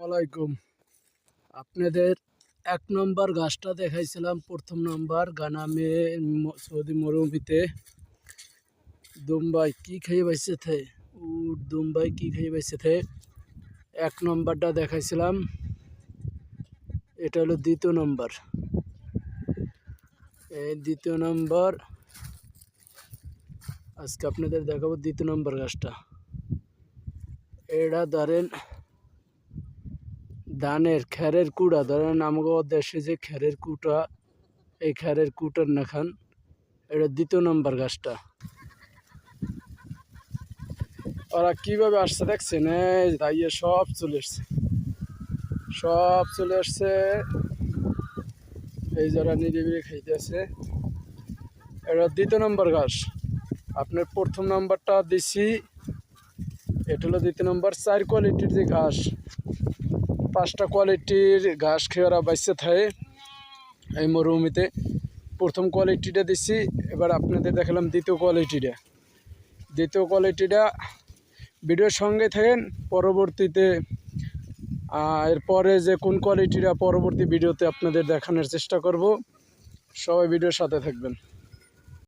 ওয়ালাইকুম। আপনাদের এক নম্বর গাছটা দেখাইছিলাম, প্রথম নম্বর গানামে সৌদি মরুভূমিতে দুম্বাই কি খেয়ে বাইসে থে উট দুম্বাই কি খেয়ে বাইসে থে এক নম্বরটা দেখাইছিলাম। এটা হলো দ্বিতীয় নম্বর। এই দ্বিতীয় নম্বর আজকে আপনাদের দেখাবো। দ্বিতীয় নম্বর গাছটা এটা ধরেন ধানের খেরের কুড়া, ধরেন আমাদের দেশে যে খেরের কুটা, এই খেরের কুটার নাখান এটা দ্বিতীয় নম্বর গাছটা। ওরা কিভাবে আসছে দেখছেন, এই দাইয়ে সব চলে এসছে, সব চলে আসছে। এই যারা নিরিবিলি খাইতে আছে, এটা দ্বিতীয় নম্বর ঘাস। আপনার প্রথম নাম্বারটা দিছি, এটা হলো দ্বিতীয় নম্বর। 4 কোয়ালিটির যে ঘাস, 5টা কোয়ালিটির ঘাস খেয়ে ওরা বাইসে থাকে এই মরুভূমিতে। প্রথম কোয়ালিটিটা দিছি, এবার আপনাদের দেখালাম দ্বিতীয় কোয়ালিটিটা। দ্বিতীয় কোয়ালিটিটা ভিডিওর সঙ্গে থাকেন, পরবর্তীতে এরপরে যে কোন কোয়ালিটিটা পরবর্তী ভিডিওতে আপনাদের দেখানোর চেষ্টা করব। সবাই ভিডিওর সাথে থাকবেন।